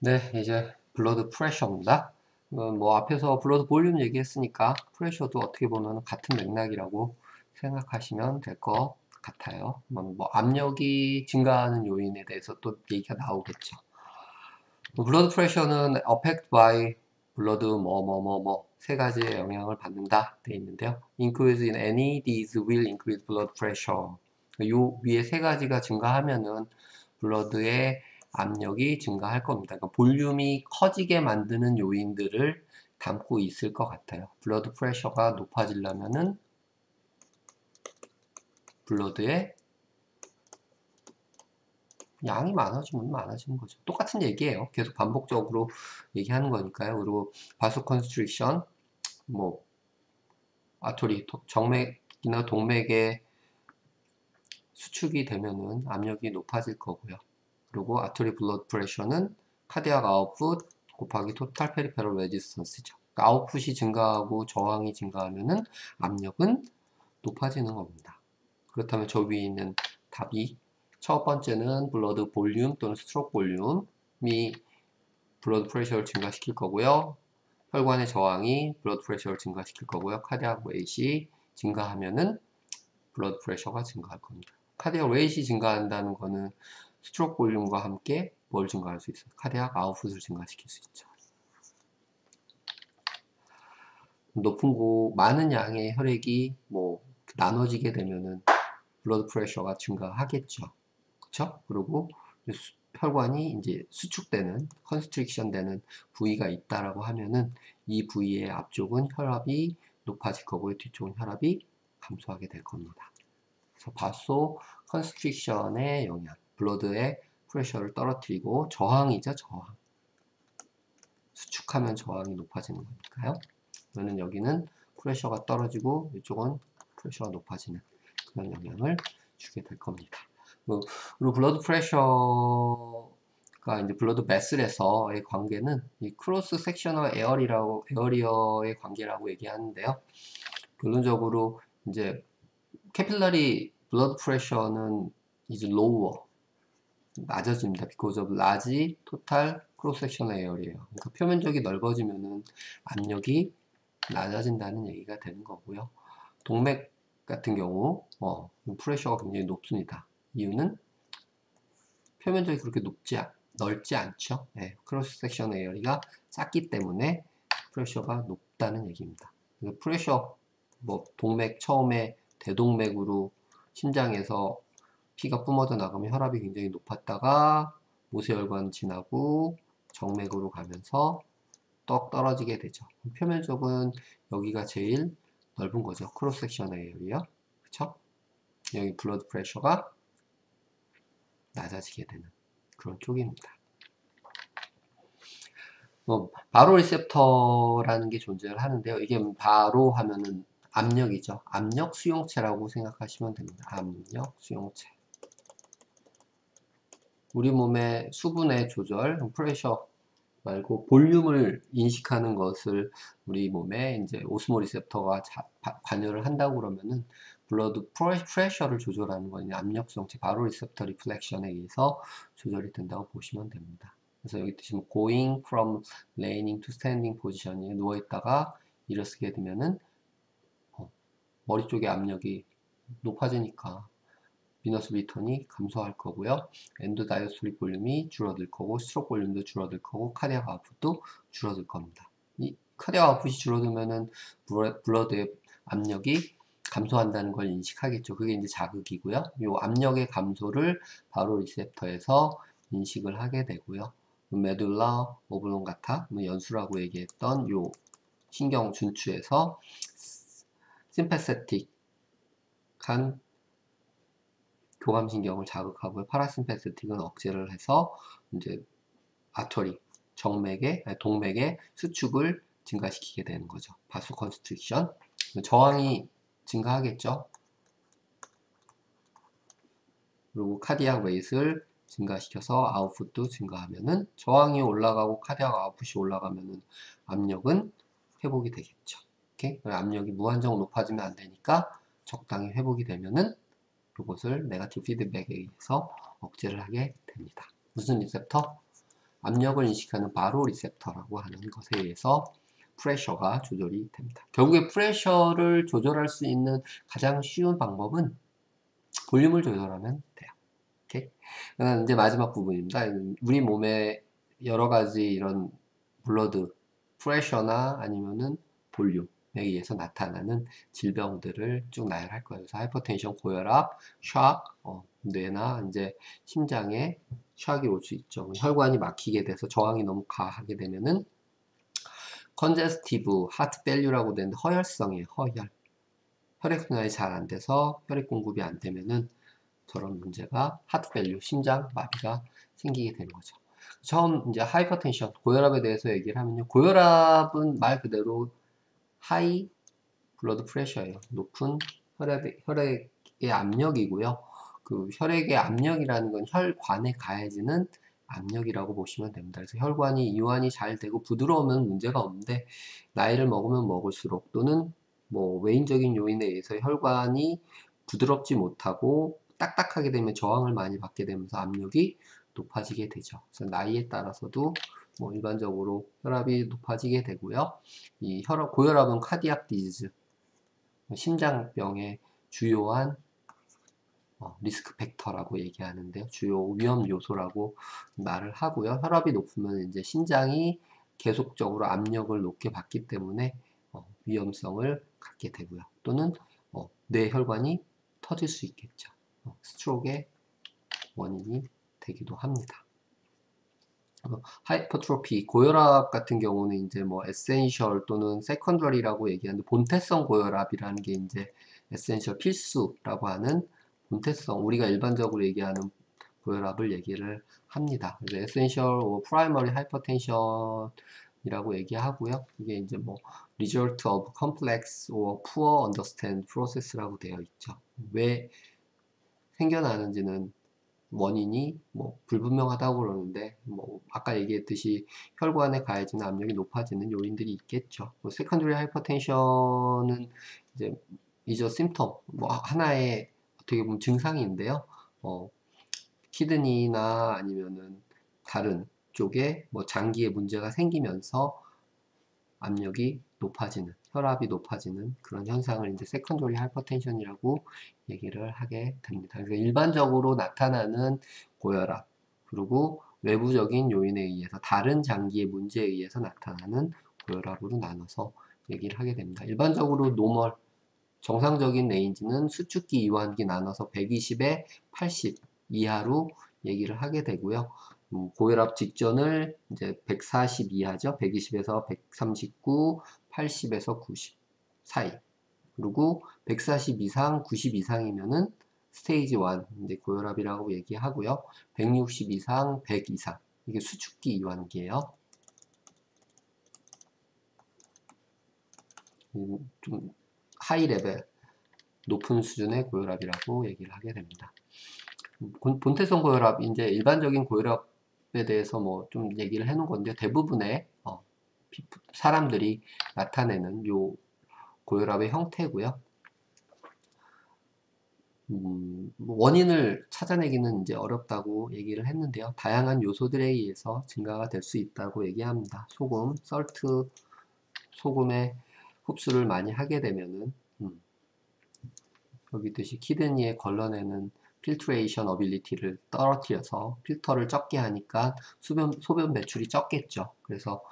네, 이제 블러드 프레셔입니다. 뭐 앞에서 블러드 볼륨 얘기했으니까 프레셔도 어떻게 보면 같은 맥락이라고 생각하시면 될 것 같아요. 뭐 압력이 증가하는 요인에 대해서 또 얘기가 나오겠죠. 블러드 프레셔는 affect by 블러드 세 가지의 영향을 받는다 돼 있는데요. increase in any these will increase blood pressure. 요 위에 세 가지가 증가하면은 블러드의 압력이 증가할 겁니다. 그러니까 볼륨이 커지게 만드는 요인들을 담고 있을 것 같아요. 블러드 프레셔가 높아지려면은 블러드의 양이 많아지면 많아지는 거죠. 똑같은 얘기예요. 계속 반복적으로 얘기하는 거니까요. 그리고 바소 컨스트릭션, 뭐 아토리, 정맥이나 동맥의 수축이 되면은 압력이 높아질 거고요. 그리고 아토리 블러드 프레셔는 카디악 아웃풋 곱하기 토탈 페리페럴 레지스턴스죠. 그러니까 아웃풋이 증가하고 저항이 증가하면은 압력은 높아지는 겁니다. 그렇다면 저 위에 있는 답이 첫 번째는 블러드 볼륨 또는 스트로크 볼륨이 블러드 프레셔를 증가시킬 거고요. 혈관의 저항이 블러드 프레셔를 증가시킬 거고요. 카디악 웨이시 증가하면은 블러드 프레셔가 증가할 겁니다. 카디악 웨이시 증가한다는 거는 스트로크 볼륨과 함께 뭘 증가할 수 있어요? 카디악 아웃풋을 증가시킬 수 있죠. 많은 양의 혈액이 뭐 나눠지게 되면은 블러드 프레셔가 증가하겠죠. 그쵸? 그리고 혈관이 이제 수축되는, 컨스트릭션 되는 부위가 있다라고 하면은 이 부위의 앞쪽은 혈압이 높아질 거고요. 뒤쪽은 혈압이 감소하게 될 겁니다. 그래서 바소 컨스트릭션의 영향, 블러드의 프레셔를 떨어뜨리고 저항이죠, 저항. 수축하면 저항이 높아지는 거니까요. 그러면 여기는 프레셔가 떨어지고 이쪽은 프레셔가 높아지는 그런 영향을 주게 될 겁니다. 그리고 블러드 프레셔가 이제 블러드 베슬에서의 관계는 이 크로스 섹셔널 에어리어의 관계라고 얘기하는데요. 결론적으로 이제 캐필러리 블러드 프레셔는 이제 lower 낮아집니다. because of large total cross sectional area예요. 그러니까 표면적이 넓어지면은 압력이 낮아진다는 얘기가 되는 거고요. 동맥 같은 경우 프레셔가 굉장히 높습니다. 이유는 표면적이 그렇게 넓지 않죠. 네, 크로스 섹션 에어리가 작기 때문에 프레셔가 높다는 얘기입니다. 프레셔 뭐 동맥 처음에 대동맥으로 심장에서 피가 뿜어져 나가면 혈압이 굉장히 높았다가 모세혈관 지나고 정맥으로 가면서 떡 떨어지게 되죠. 표면적은 여기가 제일 넓은 거죠. 크로스 섹션 에어리어. 그쵸? 여기 블러드 프레셔가 낮아지게 되는 그런 쪽입니다. 바로 리셉터라는 게 존재를 하는데요. 이게 바로 하면은 압력이죠. 압력 수용체라고 생각하시면 됩니다. 압력 수용체. 우리 몸의 수분의 조절, 프레셔 말고 볼륨을 인식하는 것을 우리 몸에 이제 오스모 리셉터가 관여를 한다고 그러면은 블러드 프레셔를 조절하는 건 압력 수용체 바로 리셉터 리플렉션에 의해서 조절이 된다고 보시면 됩니다. 그래서 여기 보시면 going from laying to standing 포지션에 누워 있다가 일어서게 되면은 머리 쪽의 압력이 높아지니까 비너스 리턴이 감소할 거고요. 엔도 다이어스톨릭 볼륨이 줄어들 거고 스트로크 볼륨도 줄어들 거고 카디악 아웃풋도 줄어들 겁니다. 이 카디악 아웃풋이 줄어들면은 블러드의 압력이 감소한다는 걸 인식하겠죠. 그게 이제 자극이고요. 이 압력의 감소를 바로 리셉터에서 인식을 하게 되고요. 메둘라 오블롱가타 연수라고 얘기했던 요 신경 준추에서 심패세틱한 교감신경을 자극하고요. 파라심패스틱은 억제를 해서 이제 아터리, 동맥의 수축을 증가시키게 되는 거죠. 바소 컨스트릭션. 저항이 증가하겠죠. 그리고 카디악 웨이트를 증가시켜서 아웃풋도 증가하면은 저항이 올라가고 카디악 아웃풋이 올라가면은 압력은 회복이 되겠죠. 오케이? 압력이 무한정 높아지면 안 되니까 적당히 회복이 되면은 이것을 네거티브 피드백에 의해서 억제를 하게 됩니다. 무슨 리셉터? 압력을 인식하는 바로 리셉터라고 하는 것에 의해서 프레셔가 조절이 됩니다. 결국에 프레셔를 조절할 수 있는 가장 쉬운 방법은 볼륨을 조절하면 돼요. 오케이? 그다음 이제 마지막 부분입니다. 우리 몸에 여러 가지 이런 블러드 프레셔나 아니면은 볼륨에 의해서 나타나는 질병들을 쭉 나열할 거예요. 그래서 하이퍼텐션, 고혈압, 샥, 뇌나 이제 심장에 샥이 올 수 있죠. 혈관이 막히게 돼서 저항이 너무 가하게 되면은 컨제스티브 하트 펠류라고 되는데 허혈성이에요. 허혈. 혈액순환이 잘 안 돼서 혈액 공급이 안 되면은 저런 문제가 하트 펠류, 심장 마비가 생기게 되는 거죠. 처음 이제 하이퍼텐션, 고혈압에 대해서 얘기를 하면요. 고혈압은 말 그대로 하이 블러드 프레셔예요. 높은 혈액의 압력이고요. 그 혈액의 압력이라는 건 혈관에 가해지는 압력이라고 보시면 됩니다. 그래서 혈관이 이완이 잘 되고 부드러우면 문제가 없는데 나이를 먹으면 먹을수록 또는 뭐 외인적인 요인에 의해서 혈관이 부드럽지 못하고 딱딱하게 되면 저항을 많이 받게 되면서 압력이 높아지게 되죠. 그래서 나이에 따라서도 뭐 일반적으로 혈압이 높아지게 되고요. 이 고혈압은 카디악 디지즈, 심장병의 주요한 리스크 팩터라고 얘기하는데요. 주요 위험 요소라고 말을 하고요. 혈압이 높으면 이제 심장이 계속적으로 압력을 높게 받기 때문에 위험성을 갖게 되고요. 또는 뇌혈관이 터질 수 있겠죠. 스트로크의 원인이 되기도 합니다. 하이퍼트로피, 고혈압 같은 경우는 이제 뭐 에센셜 또는 세컨더리라고 얘기하는데 본태성 고혈압이라는 게 이제 에센셜 필수라고 하는 본태성, 우리가 일반적으로 얘기하는 고혈압을 얘기를 합니다. 그래서 에센셜 프라이머리 하이퍼텐션이라고 얘기하고요. 이게 이제 뭐 result of complex or poor understand process라고 되어 있죠. 왜 생겨나는지는 원인이 뭐 불분명하다고 그러는데 뭐 아까 얘기했듯이 혈관에 가해지는 압력이 높아지는 요인들이 있겠죠. 뭐 세컨더리 하이퍼텐션은 이제 이저 심텀 뭐 하나의 어떻게 보면 증상인데요. 키드니나 아니면은 다른 쪽에 뭐 장기에 문제가 생기면서 압력이 높아지는, 혈압이 높아지는 그런 현상을 이제 세컨더리 하이퍼텐션이라고 얘기를 하게 됩니다. 그래서 일반적으로 나타나는 고혈압, 그리고 외부적인 요인에 의해서 다른 장기의 문제에 의해서 나타나는 고혈압으로 나눠서 얘기를 하게 됩니다. 일반적으로 노멀, 정상적인 레인지는 수축기, 이완기 나눠서 120에 80 이하로 얘기를 하게 되고요. 고혈압 직전을 이제 140 이하죠. 120에서 139, 80에서 90 사이. 그리고 140 이상, 90 이상이면은 스테이지 1, 이제 고혈압이라고 얘기하고요. 160 이상, 100 이상. 이게 수축기 이완기예요. 좀 하이 레벨, 높은 수준의 고혈압이라고 얘기를 하게 됩니다. 본태성 고혈압, 이제 일반적인 고혈압에 대해서 뭐 좀 얘기를 해놓은 건데 대부분의 사람들이 나타내는 요 고혈압의 형태고요. 원인을 찾아내기는 이제 어렵다고 얘기를 했는데요. 다양한 요소들에 의해서 증가가 될 수 있다고 얘기합니다. 소금, 썰트, 소금의 흡수를 많이 하게 되면은 여기 있듯이 키드니에 걸러내는 필트레이션 어빌리티를 떨어뜨려서 필터를 적게 하니까 소변 배출이 적겠죠. 그래서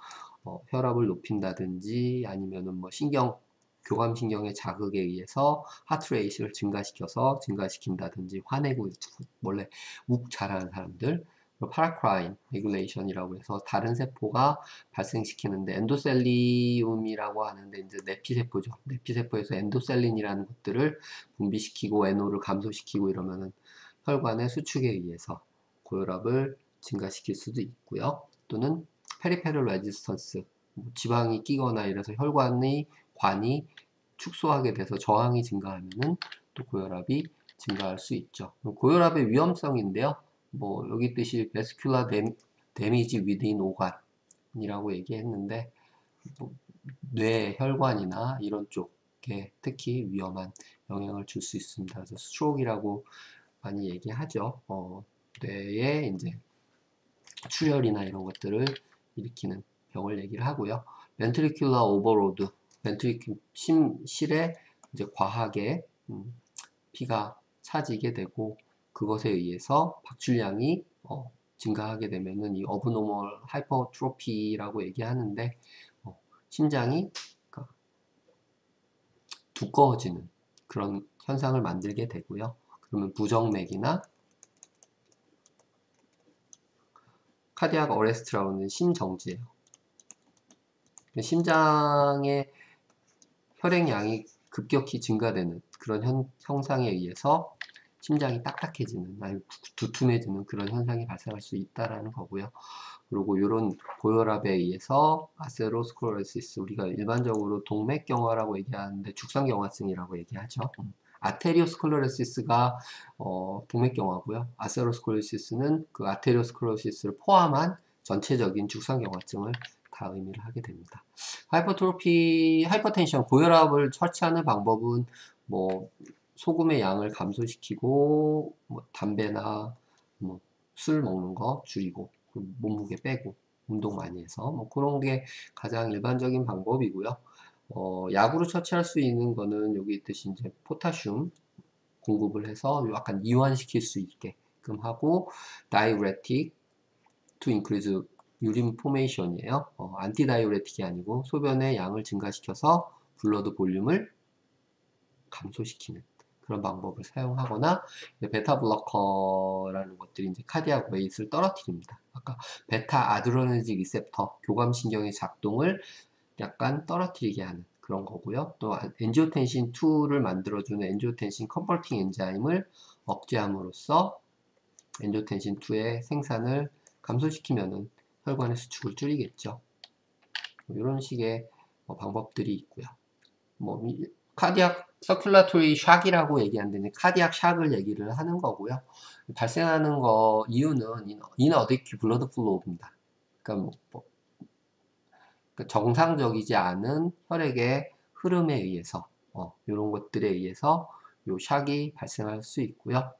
혈압을 높인다든지 아니면은 뭐 교감신경의 자극에 의해서 하트레이트를 증가시킨다든지 화내고 원래 욱 잘하는 사람들, 파라크라인 레귤레이션이라고 해서 다른 세포가 발생시키는데 엔도셀리움이라고 하는데 이제 내피세포죠. 내피세포에서 엔도셀린이라는 것들을 분비시키고 NO를 감소시키고 이러면은 혈관의 수축에 의해서 고혈압을 증가시킬 수도 있고요. 또는 페리페럴 레지스턴스, 지방이 끼거나 이래서 관이 축소하게 돼서 저항이 증가하면은 또 고혈압이 증가할 수 있죠. 고혈압의 위험성인데요. 뭐 여기 있듯이 베스큘라 데미지 위드인 오간이라고 얘기했는데 뭐 뇌 혈관이나 이런 쪽에 특히 위험한 영향을 줄 수 있습니다. 그래서 스트로크라고 많이 얘기하죠. 뇌에 이제 출혈이나 이런 것들을 일으키는 병을 얘기를 하고요. 벤트리큘러 오버로드, 벤트리큘 심실에 이제 과하게 피가 차지게 되고 그것에 의해서 박출량이 증가하게 되면은 이 어브노멀 하이퍼트로피라고 얘기하는데 심장이 그러니까 두꺼워지는 그런 현상을 만들게 되고요. 그러면 부정맥이나 카디악 어레스트라고 하는 심정지예요. 심장의 혈액량이 급격히 증가되는 그런 형상에 의해서 심장이 딱딱해지는, 아니 두툼해지는 그런 현상이 발생할 수 있다라는 거고요. 그리고 이런 고혈압에 의해서 아세로스클로로시스, 우리가 일반적으로 동맥경화라고 얘기하는데 죽상경화증이라고 얘기하죠. 아테리오스클로로시스가 동맥경화고요. 아세로스클로로시스는 그 아테리오스클로로시스를 포함한 전체적인 죽상경화증을 다 의미를 하게 됩니다. 하이퍼텐션, 고혈압을 처치하는 방법은 뭐 소금의 양을 감소시키고 뭐 담배나 뭐 술 먹는 거 줄이고 몸무게 빼고 운동 많이 해서 뭐 그런 게 가장 일반적인 방법이고요. 약으로 처치할 수 있는 거는 여기 있듯이 이제 포타슘 공급을 해서 약간 이완시킬 수 있게끔 하고 다이우레틱 to increase 유린 포메이션이에요. 안티다이우레틱이 아니고 소변의 양을 증가시켜서 블러드 볼륨을 감소시키는 그런 방법을 사용하거나 베타 블로커라는 것들이 이제 카디악 웨이트를 떨어뜨립니다. 아까 베타 아드레너직 리셉터 교감신경의 작동을 약간 떨어뜨리게 하는 그런 거고요. 또 엔지오텐신 2를 만들어주는 엔지오텐신 컨버팅 엔자임을 억제함으로써 엔지오텐신 2의 생산을 감소시키면은 혈관의 수축을 줄이겠죠. 이런 식의 방법들이 있고요. 뭐 카디악 서큘라토리 샥이라고 얘기하는데 카디악 샥을 얘기를 하는 거고요. 발생하는 거 이유는 인어딕큐 블러드 플로우입니다. 그러니까 그러니까 정상적이지 않은 혈액의 흐름에 의해서 이런 것들에 의해서 요 샥이 발생할 수 있고요.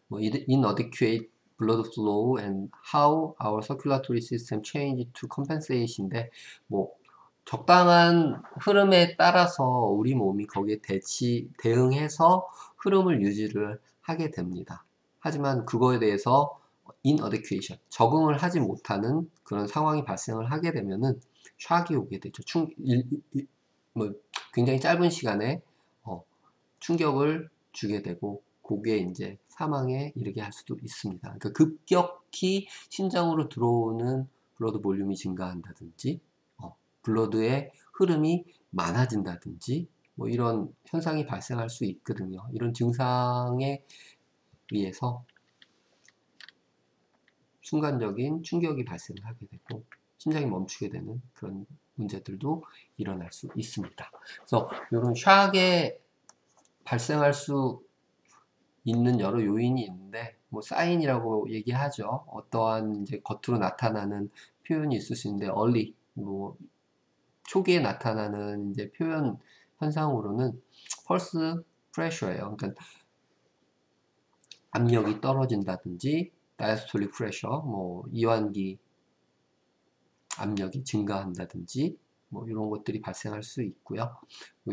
뭐 inadequate blood flow and how our circulatory system change to compensate인데 뭐 적당한 흐름에 따라서 우리 몸이 거기에 대응해서 흐름을 유지를 하게 됩니다. 하지만 그거에 대해서 inadequation, 적응을 하지 못하는 그런 상황이 발생을 하게 되면은 샥이 오게 되죠. 뭐 굉장히 짧은 시간에 충격을 주게 되고 그게 이제 사망에 이르게 할 수도 있습니다. 그러니까 급격히 심장으로 들어오는 블러드 볼륨이 증가한다든지 블러드의 흐름이 많아진다든지 뭐 이런 현상이 발생할 수 있거든요. 이런 증상에 의해서 순간적인 충격이 발생을 하게 되고 심장이 멈추게 되는 그런 문제들도 일어날 수 있습니다. 그래서 이런 샥에 발생할 수 있는 여러 요인이 있는데 뭐 사인이라고 얘기하죠. 어떠한 이제 겉으로 나타나는 표현이 있을 수 있는데 뭐 초기에 나타나는 이제 표현 현상으로는 펄스 프레셔예요. 그러니까 압력이 떨어진다든지 다이스톨릭 프레셔, 뭐 이완기 압력이 증가한다든지 뭐 이런 것들이 발생할 수 있고요.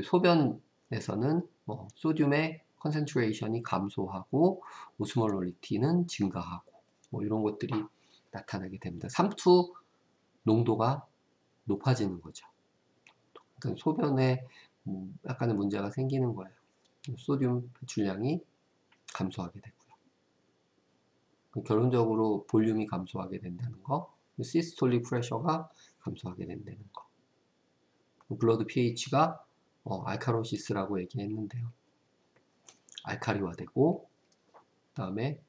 소변에서는 뭐 소듐의 컨센트레이션이 감소하고 오스몰로리티는 증가하고 뭐 이런 것들이 나타나게 됩니다. 삼투 농도가 높아지는 거죠. 그러니까 소변에 약간의 문제가 생기는 거예요. 소듐 배출량이 감소하게 되고요. 결론적으로 볼륨이 감소하게 된다는 거, 시스톨릭 프레셔가 감소하게 된다는 거. 블러드 pH가 알카로시스라고 얘기했는데요. 알카리화되고 그 다음에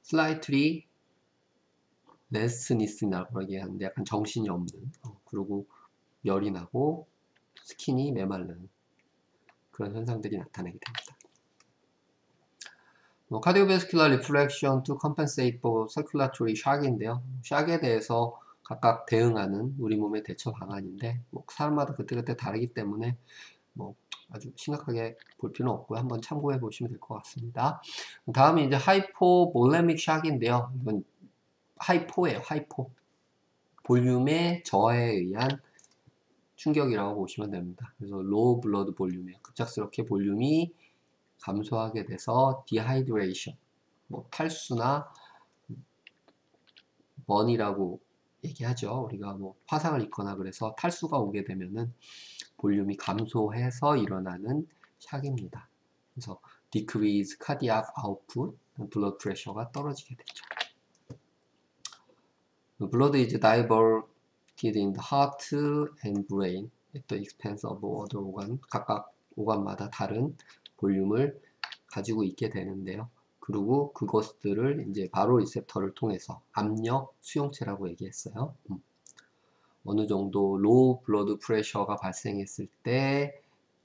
slightly lessness라고 얘기하는데 약간 정신이 없는 그리고 열이 나고 스킨이 메마른 그런 현상들이 나타나게 됩니다. cardiovascular reflection to compensate for circulatory shock인데요. shock에 대해서 각각 대응하는 우리 몸의 대처 방안인데 뭐 사람마다 그때그때 다르기 때문에 뭐 아주 심각하게 볼 필요는 없고요. 한번 참고해 보시면 될 것 같습니다. 다음이 이제 하이포볼레믹 샥인데요. 이건 하이포예요. 하이포. 볼륨의 저하에 의한 충격이라고 보시면 됩니다. 그래서 로우 블러드 볼륨이에요. 급작스럽게 볼륨이 감소하게 돼서 디하이드레이션, 뭐 탈수나 번이라고 얘기하죠. 우리가 뭐 화상을 입거나 그래서 탈수가 오게 되면은 볼륨이 감소해서 일어나는 샥입니다. 그래서 decrease cardiac output, blood pressure가 떨어지게 되죠. Blood is diverted in the heart and brain at the expense of other organ. 각각 오간마다 다른 볼륨을 가지고 있게 되는데요. 그리고 그것들을 이제 바로 리셉터를 통해서 압력 수용체라고 얘기했어요. 어느 정도 로우 블러드 프레셔가 발생했을 때,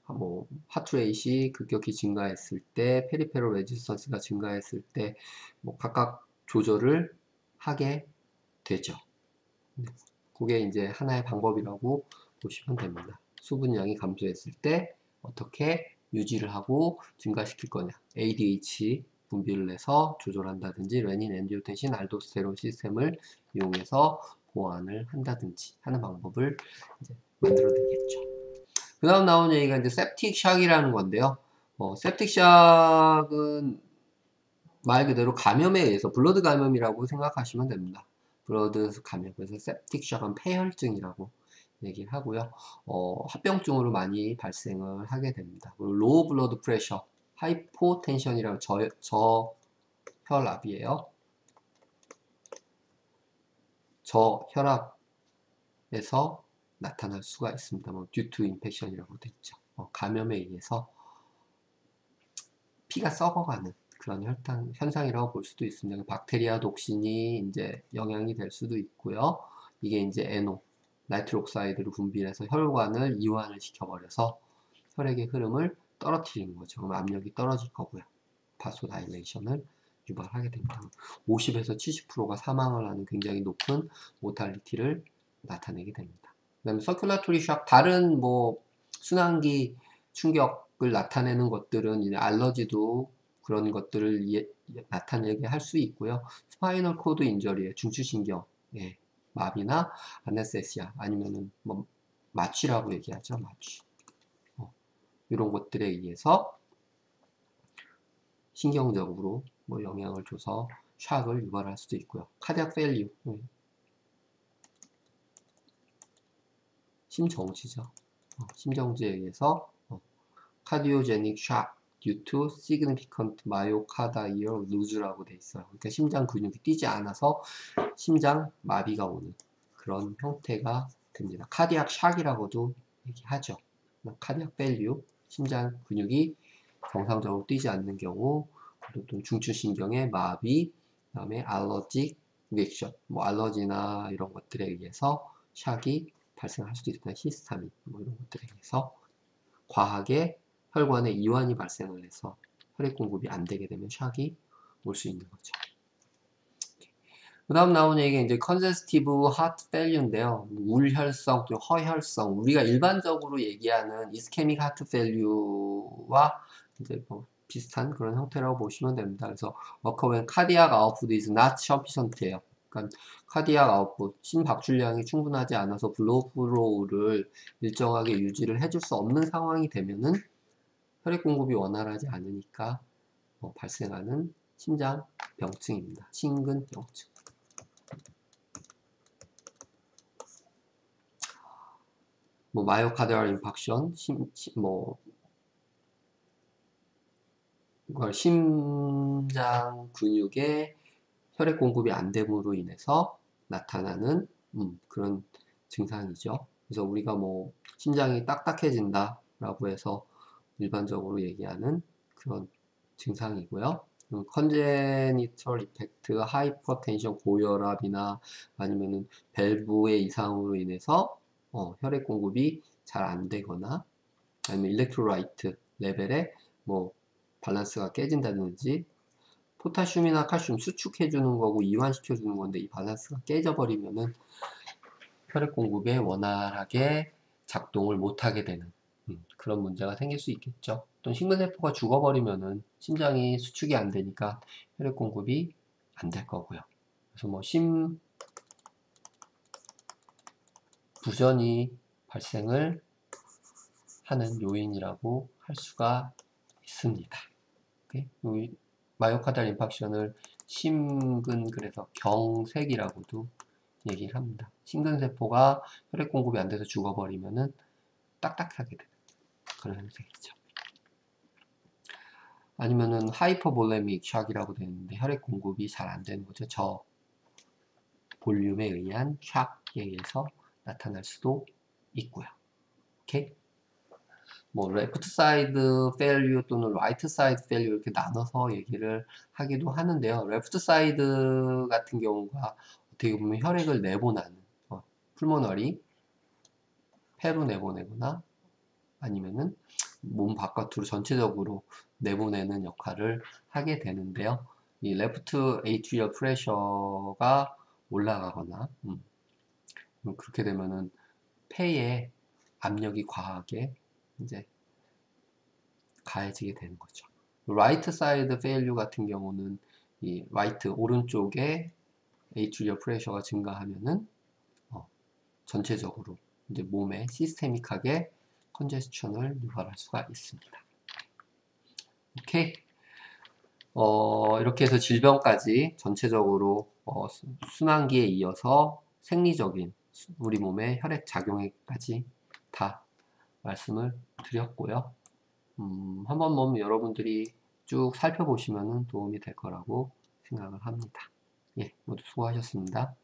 뭐 하트레이시 급격히 증가했을 때, 페리페럴 레지스턴스가 증가했을 때, 뭐 각각 조절을 하게 되죠. 그게 이제 하나의 방법이라고 보시면 됩니다. 수분량이 감소했을 때 어떻게 유지를 하고 증가시킬 거냐. ADH 분비를 해서 조절한다든지 레닌, 엔지오텐신, 알도스테론 시스템을 이용해서 보완을 한다든지 하는 방법을 이제 만들어 드리겠죠. 그 다음 나온 얘기가 이제 septic shock이라는 건데요. septic shock은 말 그대로 감염에 의해서 블러드 감염이라고 생각하시면 됩니다. 블러드 감염, 그래서 septic shock은 폐혈증이라고 얘기를 하고요. 합병증으로 많이 발생을 하게 됩니다. 그리고 low blood pressure, hypotension이라고 저혈압이에요. 저혈압에서 나타날 수가 있습니다. 뭐 due to infection이라고 되어 있죠. 감염에 의해서 피가 썩어가는 그런 혈당 현상이라고 볼 수도 있습니다. 박테리아 독신이 이제 영향이 될 수도 있고요. 이게 이제 NO, 나이트로 옥사이드를 분비해서 혈관을 이완을 시켜버려서 혈액의 흐름을 떨어뜨리는 거죠. 그럼 압력이 떨어질 거고요. 바소다일레이션을 유발하게 됩니다. 50에서 70%가 사망을 하는 굉장히 높은 모탈리티를 나타내게 됩니다. 그 다음에 서큘라토리 샥, 다른 뭐 순환기 충격을 나타내는 것들은 이제 알러지도 그런 것들을 나타내게 할 수 있고요. 스파이널 코드 인저리에 중추신경 마비나 아네세시아 아니면은 뭐 마취라고 얘기하죠. 마취. 이런 것들에 의해서 신경적으로 뭐 영향을 줘서 샥을 유발할 수도 있고요. 카디악 펠리우, 심정지죠. 심정지에 의해서 cardiogenic shock due to significant myocardial loose라고 돼 있어요. 그러니까 심장 근육이 뛰지 않아서 심장 마비가 오는 그런 형태가 됩니다. 카디악 샥이라고도 얘기하죠. 카디악 펠리우, 심장 근육이 정상적으로 뛰지 않는 경우, 또 중추신경의 마비, 그 다음에 알러직 리액션, 뭐 알러지나 이런 것들에 의해서 샥이 발생할 수도 있다. 히스타민, 뭐 이런 것들에 의해서 과하게 혈관에 이완이 발생을 해서 혈액 공급이 안 되게 되면 샥이 올 수 있는 거죠. 그 다음 나오는 얘기가 이제 congestive heart failure인데요. 울혈성, 또 허혈성, 우리가 일반적으로 얘기하는 ischemic heart failure와 이제 뭐 비슷한 그런 형태라고 보시면 됩니다. 그래서 occur when cardiac output is not sufficient예요. 그러니까 카디악 아웃풋, 심박출량이 충분하지 않아서 블로우 플로우를 일정하게 유지를 해줄 수 없는 상황이 되면은 혈액 공급이 원활하지 않으니까 발생하는 심장병증입니다. 심근병증. 뭐 마이오카디얼 인팍션, 심장 근육에 혈액 공급이 안 됨으로 인해서 나타나는 그런 증상이죠. 그래서 우리가 뭐 심장이 딱딱해진다 라고 해서 일반적으로 얘기하는 그런 증상이고요. 컨제니털 이펙트, 하이퍼텐션, 고혈압이나 아니면은 밸브의 이상으로 인해서 혈액 공급이 잘 안 되거나 아니면 일렉트로라이트 레벨에 뭐 밸런스가 깨진다든지 포타슘이나 칼슘 수축해주는 거고 이완시켜주는 건데 이 밸런스가 깨져버리면은 혈액 공급에 원활하게 작동을 못하게 되는 그런 문제가 생길 수 있겠죠. 또 심근세포가 죽어버리면은 심장이 수축이 안 되니까 혈액 공급이 안 될 거고요. 그래서 뭐 심부전이 발생을 하는 요인이라고 할 수가 있습니다. 마이오카디얼 인파크션을 심근, 그래서 경색이라고도 얘기를 합니다. 심근세포가 혈액 공급이 안 돼서 죽어버리면은 딱딱하게 되는 그런 형태이죠. 아니면은 하이퍼볼레믹 샥이라고 되는데 혈액 공급이 잘 안 되는 거죠. 저 볼륨에 의한 샥에 의해서 나타날 수도 있고요. 오케이? 뭐 레프트 사이드 페일류 또는 라이트 사이드 페일류 이렇게 나눠서 얘기를 하기도 하는데요. 레프트 사이드 같은 경우가 어떻게 보면 혈액을 내보내는 풀모너리 폐로 내보내거나 아니면은 몸 바깥으로 전체적으로 내보내는 역할을 하게 되는데요. 이 레프트 에이트리얼 프레셔가 올라가거나 그렇게 되면은 폐에 압력이 과하게 이제 가해지게 되는 거죠. 라이트 사이드 페일류 같은 경우는 이 라이트 오른쪽에 에이트리얼 프레셔가 증가하면은 전체적으로 이제 몸에 시스테믹하게 컨제스천을 유발할 수가 있습니다. 오케이. 이렇게 해서 질병까지 전체적으로 순환기에 이어서 생리적인 우리 몸의 혈액 작용에까지 다 말씀을 드렸고요. 한번 몸 여러분들이 쭉 살펴보시면 도움이 될 거라고 생각을 합니다. 예, 모두 수고하셨습니다.